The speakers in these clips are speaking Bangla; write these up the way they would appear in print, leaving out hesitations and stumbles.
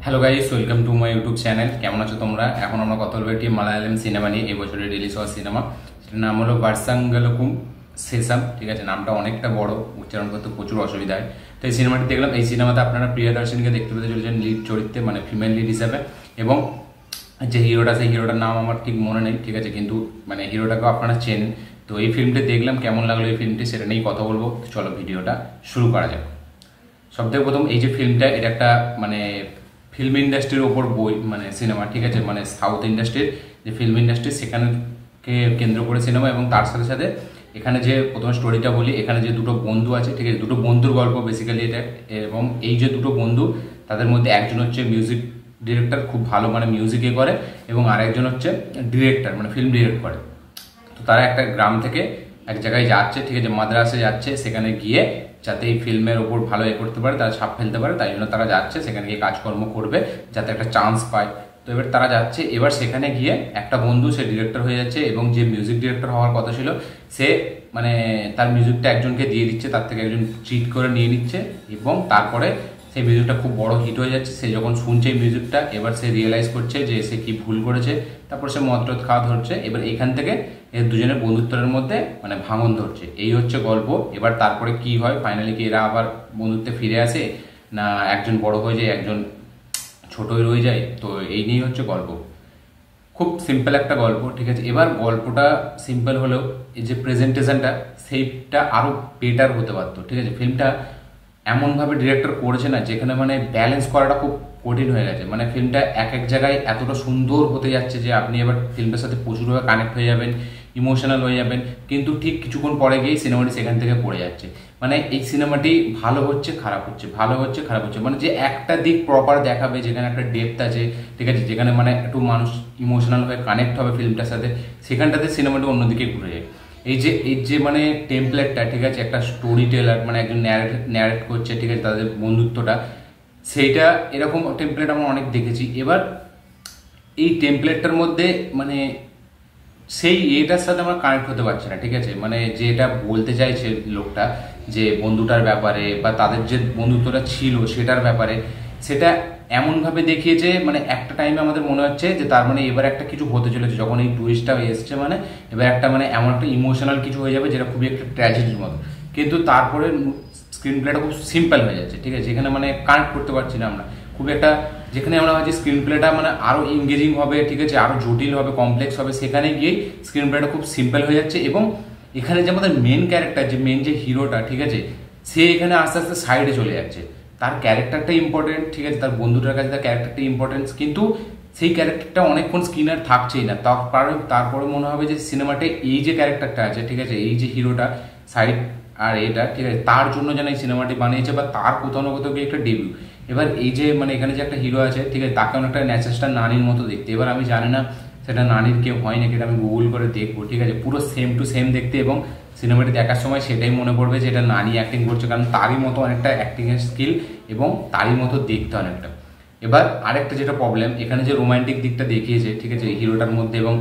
Hello guys, welcome to my YouTube channel. কেমন আছো তোমরা? এখন আমরা কথা বলবো একটি মালায়ালাম সিনেমা নিয়ে, এই বছরের রিলিজ হওয়া সিনেমা। সেটার নাম হলো ভার্সাঙ্গালকুম সেসাম। ঠিক আছে, নামটা অনেকটা বড়, উচ্চারণ করতে প্রচুর অসুবিধা হয়। তো এই সিনেমাটি দেখলাম। এই সিনেমাতে আপনারা প্রিয়দর্শনীকে দেখতে পেতে চলেছেন লিড চরিত্রে, মানে ফিমেল লিড হিসাবে। এবং যে হিরোটা, সেই হিরোটার নাম আমার ঠিক মনে নেই, ঠিক আছে, কিন্তু মানে হিরোটাকেও আপনারা চেনেন। তো এই ফিল্মটি দেখলাম, কেমন লাগলো এই ফিল্মটি সেটা নিয়েই কথা বলবো। চলো ভিডিওটা শুরু করা যাক। সবথেকে প্রথম, এই যে ফিল্মটা, এটা একটা মানে ফিল্ম ইন্ডাস্ট্রির ওপর বই, মানে সিনেমা, ঠিক আছে, মানে সাউথ ইন্ডাস্ট্রির যে ফিল্ম ইন্ডাস্ট্রি সেখানেকে কেন্দ্র করে সিনেমা। এবং তার সাথে সাথে এখানে যে প্রথম স্টোরিটা বলি, এখানে যে দুটো বন্ধু আছে, ঠিক আছে, দুটো বন্ধুর গল্প বেসিক্যালি এটা। এবং এই যে দুটো বন্ধু, তাদের মধ্যে একজন হচ্ছে মিউজিক ডিরেক্টর, খুব ভালো মানে মিউজিকে করে, এবং আরেকজন হচ্ছে ডিরেক্টর, মানে ফিল্ম ডিরেক্ট করে। তো তারা একটা গ্রাম থেকে এক জায়গায় যাচ্ছে, ঠিক আছে, মাদ্রাসে যাচ্ছে, সেখানে গিয়ে যাতে এই ফিল্মের ওপর ভালো করতে পারে, তারা ছাপ ফেলতে পারে, তাই জন্য তারা যাচ্ছে সেখানে গিয়ে কাজকর্ম করবে, যাতে একটা চান্স পায়। তো এবার তারা যাচ্ছে, এবার সেখানে গিয়ে একটা বন্ধু সে ডিরেক্টর হয়ে যাচ্ছে, এবং যে মিউজিক ডিরেক্টর হওয়ার কথা ছিল সে মানে তার মিউজিকটা একজনকে দিয়ে দিচ্ছে, তার থেকে একজন চিট করে নিয়ে নিচ্ছে। এবং তারপরে সেই মিউজিকটা খুব বড় হিট হয়ে যাচ্ছে। সে যখন শুনছে এই মিউজিকটা, এবার সে রিয়েলাইজ করছে যে সে কি ভুল করেছে। তারপর সে মদ টদ খাওয়া ধরছে। এবার এখান থেকে এর দুজনের বন্ধুত্বের মধ্যে মানে ভাঙন ধরছে। এই হচ্ছে গল্প। এবার তারপরে কি হয়, ফাইনালি কি এরা আবার বন্ধুত্বে ফিরে আসে, না একজন বড় হয়ে যায়, একজন ছোটই রয়ে যায়। তো এই নিয়েই হচ্ছে গল্প। খুব সিম্পল একটা গল্প, ঠিক আছে। এবার গল্পটা সিম্পল হলেও এই যে প্রেজেন্টেশনটা, সেইটা আরও বেটার হতে পারতো, ঠিক আছে। ফিল্মটা এমনভাবে ডিরেক্টর করেছে না, যেখানে মানে ব্যালেন্স করাটা খুব কঠিন হয়ে গেছে। মানে ফিল্মটা এক এক জায়গায় এতটা সুন্দর হতে যাচ্ছে যে আপনি এবার ফিল্মটার সাথে প্রচুরভাবে কানেক্ট হয়ে যাবেন, ইমোশনাল হয়ে যাবেন, কিন্তু ঠিক কিছুক্ষণ পরে গিয়েই সিনেমাটি সেখান থেকে পড়ে যাচ্ছে। মানে এই সিনেমাটি ভালো হচ্ছে খারাপ হচ্ছে, ভালো হচ্ছে খারাপ হচ্ছে, মানে যে একটা দিক প্রপার দেখাবে, যেখানে একটা ডেপথ আছে, ঠিক আছে, যেখানে মানে একটু মানুষ ইমোশনাল হয়ে কানেক্ট হবে ফিল্মটার সাথে, সেখানটাতে সিনেমাটি অন্যদিকে ঘুরে যায়। এই যে মানে টেমপ্লেটটা, ঠিক আছে, একটা স্টোরি টেলার মানে একজন ন্যারেট করছে, ঠিক আছে, তাদের বন্ধুত্বটা, সেইটা এরকম টেমপ্লেট আমরা অনেক দেখেছি। এবার এই টেমপ্লেটটার মধ্যে মানে সেই এটার সাথে আমরা কানেক্ট হতে পারছি না, ঠিক আছে। মানে যে এটা বলতে চাইছে লোকটা, যে বন্ধুটার ব্যাপারে বা তাদের যে বন্ধুত্বটা ছিল সেটার ব্যাপারে, সেটা এমনভাবে দেখিয়েছে মানে একটা টাইমে আমাদের মনে হচ্ছে যে তার মানে এবার একটা কিছু হতে চলেছে। যখন এই টুইস্টটা এসছে, মানে এবার একটা মানে এমন একটা ইমোশনাল কিছু হয়ে যাবে যেটা খুবই একটা ট্র্যাজেডির মতো। কিন্তু তারপরে স্ক্রিন প্লেটা খুব সিম্পল হয়ে যাচ্ছে, ঠিক আছে, যেখানে মানে কানেক্ট করতে পারছি না আমরা খুব একটা। যেখানে আমরা ভাবছি স্ক্রিন প্লেটা মানে আরও এঙ্গেজিং হবে, ঠিক আছে, আরও জটিল হবে, কমপ্লেক্স হবে, সেখানে গিয়েই স্ক্রিন প্লেটা খুব সিম্পল হয়ে যাচ্ছে। এবং এখানে যে আমাদের মেন ক্যারেক্টার, যে মেন যে হিরোটা, ঠিক আছে, সে এখানে আস্তে আস্তে সাইডে চলে যাচ্ছে। তার ক্যারেক্টারটা ইম্পর্টেন্ট, ঠিক আছে, তার বন্ধুটার কাছে তার ক্যারেক্টারটা ইম্পর্টেন্স, কিন্তু সেই ক্যারেক্টারটা অনেকক্ষণ স্ক্রিনে থাকছেই না। তারপরে মনে হবে যে সিনেমাতে এই যে ক্যারেক্টারটা আছে, ঠিক আছে, এই যে হিরোটা সাইড আর এটা, ঠিক আছে, তার জন্য যেন এই সিনেমাটি বানিয়েছে, বা তার কোথাও না কোথাও গিয়ে একটা ডেবিউ। এবার এই যে মানে এখানে যে একটা হিরো আছে, ঠিক আছে, তাকে অনেকটা ন্যাচেসটা নানির মতো দেখতে। এবার আমি জানি না সেটা নানির কেউ হয় নাকি, এটা আমি গুগল করে দেখবো, ঠিক আছে, পুরো সেম টু সেম দেখতে। এবং সিনেমাটি দেখার সময় সেটাই মনে পড়বে যে এটা নানি অ্যাক্টিং করছে, কারণ তারই মতো অনেকটা অ্যাক্টিংয়ের স্কিল এবং তারই মতো দেখতে অনেকটা। এবার আরেকটা যেটা প্রবলেম, এখানে যে রোমান্টিক দিকটা দেখিয়েছে, ঠিক আছে, হিরোটার মধ্যে এবং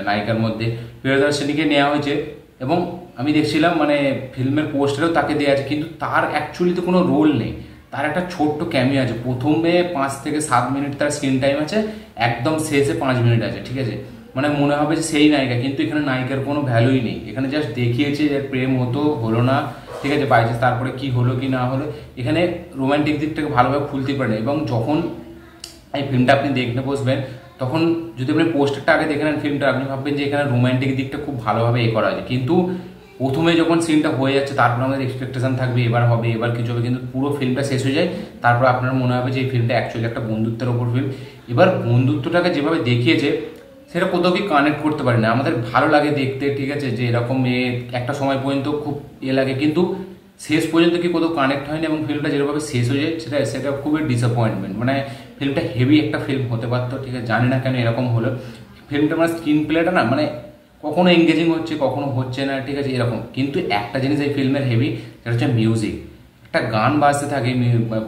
নায়িকার মধ্যে প্রিয়দর্শনীকে নেওয়া হয়েছে। এবং আমি দেখছিলাম মানে ফিল্মের পোস্টারেও তাকে দেওয়া আছে, কিন্তু তার অ্যাকচুয়ালিতে কোনো রোল নেই। তার একটা ছোট্ট ক্যামিও আছে, প্রথমে 5 থেকে 7 মিনিট তার স্ক্রিন টাইম আছে, একদম শেষে 5 মিনিট আছে, ঠিক আছে। মানে মনে হবে যে সেই নায়িকা, কিন্তু এখানে নায়িকার কোনো ভ্যালুই নেই। এখানে জাস্ট দেখিয়েছে যে প্রেম হলো না, ঠিক আছে, বাইচান্স তারপরে কি হলো কি না হলো, এখানে রোমান্টিক দিকটাকে ভালোভাবে খুলতে পারে। এবং যখন এই ফিল্মটা আপনি দেখতে বসবেন, তখন যদি আপনি পোস্টারটা আগে দেখে নেন ফিল্মটা, আপনি ভাববেন যে এখানে রোমান্টিক দিকটা খুব ভালোভাবে করা হয়েছে। কিন্তু প্রথমে যখন সিনটা হয়ে যাচ্ছে, তারপর আমাদের এক্সপেকটেশন থাকবে এবার হবে, এবার কিছু হবে, কিন্তু পুরো ফিল্মটা শেষ হয়ে যায়। তারপর আপনার মনে হবে যে এই ফিল্মটা অ্যাকচুয়ালি একটা বন্ধুত্বের ওপর ফিল্ম। এবার বন্ধুত্বটাকে যেভাবে দেখিয়েছে সেটা কোথাও কি কানেক্ট করতে পারি না। আমাদের ভালো লাগে দেখতে, ঠিক আছে, যে এরকম একটা সময় পর্যন্ত খুব লাগে, কিন্তু শেষ পর্যন্ত কি কোথাও কানেক্ট হয়নি। এবং ফিল্মটা যেভাবে শেষ হয়ে যায় সেটা খুবই ডিসঅ্যাপয়েন্টমেন্ট। মানে ফিল্মটা হেভি একটা ফিল্ম হতে পারতো, ঠিক আছে, জানি না কেন এরকম হলো। ফিল্মটা মানে স্ক্রিন প্লেটা না মানে কখনো এঙ্গেজিং হচ্ছে, কখনো হচ্ছে না, ঠিক আছে, এরকম। কিন্তু একটা জিনিস এই ফিল্মের হেভি, সেটা হচ্ছে মিউজিক। একটা গান বাজতে থাকে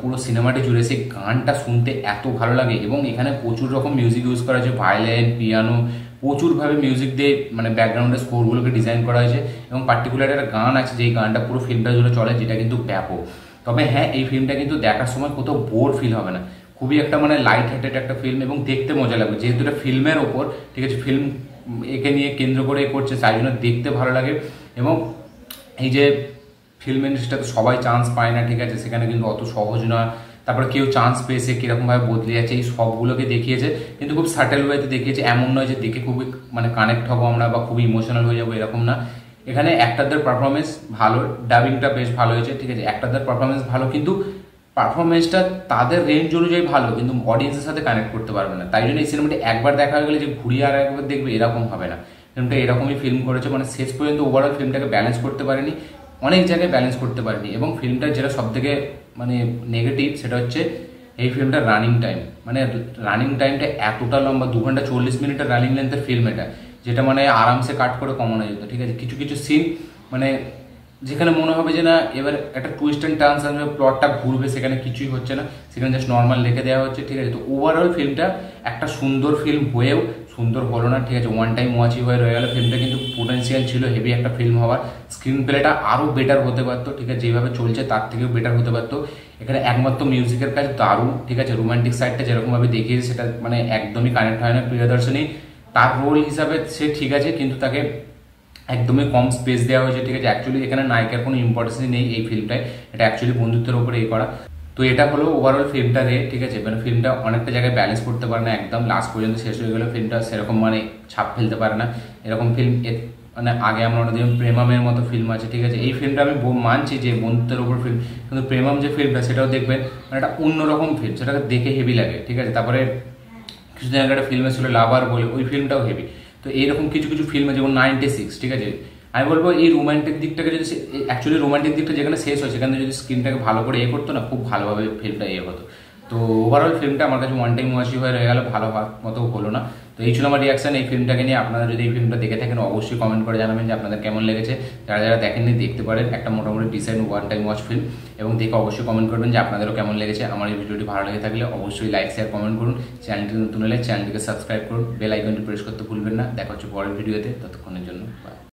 পুরো সিনেমাটি জুড়ে, সেই গানটা শুনতে এত ভালো লাগে। এবং এখানে প্রচুর রকম মিউজিক ইউজ করা হয়েছে, ভায়োলিন, পিয়ানো, প্রচুরভাবে মিউজিক দিয়ে মানে ব্যাকগ্রাউন্ডের স্কোরগুলোকে ডিজাইন করা হয়েছে। এবং পার্টিকুলার একটা গান আছে, যেই গানটা পুরো ফিল্মটা জুড়ে চলে, যেটা কিন্তু ব্যাপক। তবে হ্যাঁ, এই ফিল্মটা কিন্তু দেখার সময় কোথাও বোর ফিল হবে না, খুবই একটা মানে লাইট হার্টেড একটা ফিল্ম এবং দেখতে মজা লাগবে, যেহেতু এটা ফিল্মের ওপর, ঠিক আছে, ফিল্ম একে নিয়ে কেন্দ্র করে করছে, তাই জন্য দেখতে ভালো লাগে। এবং এই যে ফিল্ম ইন্ডাস্ট্রিতে সবাই চান্স পায় না, ঠিক আছে, সেখানে কিন্তু অত সহজ নয়। তারপরে কেউ চান্স পেয়েছে কীরকমভাবে বদলে যাচ্ছে, এই সবগুলোকে দেখিয়েছে, কিন্তু খুব সাটেল ওয়েতে দেখিয়েছে। এমন নয় যে দেখে খুবই মানে কানেক্ট হবো আমরা বা খুবই ইমোশনাল হয়ে যাবো, এরকম না। এখানে অ্যাক্টরদের পারফরমেন্স ভালো, ডাবিংটা বেশ ভালো হয়েছে, ঠিক আছে, অ্যাক্টরদের পারফরমেন্স ভালো, কিন্তু পারফরমেন্সটা তাদের রেঞ্জ অনুযায়ী ভালো, কিন্তু অডিয়েন্সের সাথে কানেক্ট করতে পারবে না। তাই জন্য এই সিনেমাটি একবার দেখা হয়ে গেলে যে ঘুরিয়ে আর একবার দেখবে এরকম হবে না। ফিল্মটা এরকমই ফিল্ম করেছে, মানে শেষ পর্যন্ত ওভারঅল ফিল্মটাকে ব্যালেন্স করতে পারেনি, অনেক জায়গায় ব্যালেন্স করতে পারেনি। এবং ফিল্মটার যেটা সব থেকে মানে নেগেটিভ, সেটা হচ্ছে এই ফিল্মটার রানিং টাইম। মানে রানিং টাইমটা এতটা লম্বা, 2 ঘন্টা 40 মিনিটের রানিং লেন্থের ফিল্ম এটা, যেটা মানে আরামসে কাট করে কমানো যেত, ঠিক আছে। কিছু কিছু সিন মানে যেখানে মনে হবে যে না এবার একটা টুইস্ট অ্যান্ড টার্নস আসবে, প্লটটা ঘুরবে, সেখানে কিছুই হচ্ছে না, সেখানে জাস্ট নর্মাল রেখে দেওয়া হচ্ছে, ঠিক আছে। তো ওভারঅল ফিল্মটা একটা সুন্দর ফিল্ম হয়েও সুন্দর হলো না, ঠিক আছে, ওয়ান টাইম ওয়াচই হয়ে রয়ে গেল। ফিল্মটা কিন্তু পোটেন্সিয়াল ছিল হেভি একটা ফিল্ম হওয়ার, স্ক্রিন প্লেটা আরও বেটার হতে পারতো, ঠিক আছে, যেভাবে চলছে তার থেকেও বেটার হতে পারতো। এখানে একমাত্র মিউজিকের কাজ দারুণ, ঠিক আছে, রোমান্টিক সাইডটা যেরকমভাবে দেখিয়েছে সেটা মানে একদমই কানেক্ট হয় না। প্রিয়দর্শনী তার রোল হিসাবে সে ঠিক আছে, কিন্তু তাকে একদমই কম স্পেস দেওয়া হয়েছে, ঠিক আছে। অ্যাকচুয়ালি এখানে নায়িকার কোনো ইম্পর্টেন্সই নেই এই ফিল্মটায়, এটা অ্যাকচুয়ালি বন্ধুত্বের উপরে এই করা। তো এটা হলো ওভারঅল ফিল্মটা রে, ঠিক আছে। মানে ফিল্মটা অনেকটা জায়গায় ব্যালেন্স করতে পারে না, একদম লাস্ট পর্যন্ত শেষ হয়ে গেলে ফিল্মটা সেরকম মানে ছাপ ফেলতে পারে না। এরকম ফিল্ম মানে আগে আমরা অনেক প্রেমামের মতো ফিল্ম আছে, ঠিক আছে। এই ফিল্মটা আমি মানছি যে বন্ধুত্বের উপর ফিল্ম, কিন্তু প্রেমাম যে ফিল্মটা সেটাও দেখবেন মানে একটা অন্যরকম ফিল্ম, সেটাকে দেখে হেভি লাগে, ঠিক আছে। তারপরে কিছুদিন আগে একটা ফিল্ম ছিল লাভার বলে, ওই ফিল্মটাও হেভি। তো এইরকম কিছু কিছু ফিল্ম আছে, যেমন 96, ঠিক আছে। আমি বলবো এই রোমান্টিক দিকটাকে যদি অ্যাকচুয়ালি রোমান্টিক দিকটা যেখানে শেষ হয় সেখানে যদি স্ক্রিনটাকে ভালো করে করতো না, খুব ভালোভাবে ফিল্মটা হতো। তো ওভারঅল ফিল্মটা আমার কাছে ওয়ান টাইম ওয়াচই হয়ে রয়ে গেল, ভালো হওয়ার মতো হলো না। তো এই ছিল আমার রিয়াকশন এই ফিল্মটাকে নিয়ে। আপনারা যদি এই ফিল্মটা দেখে থাকেন অবশ্যই কমেন্ট করে জানাবেন যে আপনাদের কেমন লেগেছে। যারা যারা দেখেননি দেখতে পারেন, একটা মোটামুটি decent one time watch film, এবং দেখে অবশ্যই কমেন্ট করবেন যে আপনাদেরও কেমন লেগেছে। আমার এই ভিডিওটি ভালো লেগে থাকলে অবশ্যই লাইক শেয়ার কমেন্ট করুন। চ্যানেলটি নতুন হলে চ্যানেলটিকে সাবস্ক্রাইব করুন, বেল আইকনটি প্রেস করতে ভুলবেন না। দেখা হচ্ছে পরের ভিডিওতে, ততক্ষণের জন্য বাই।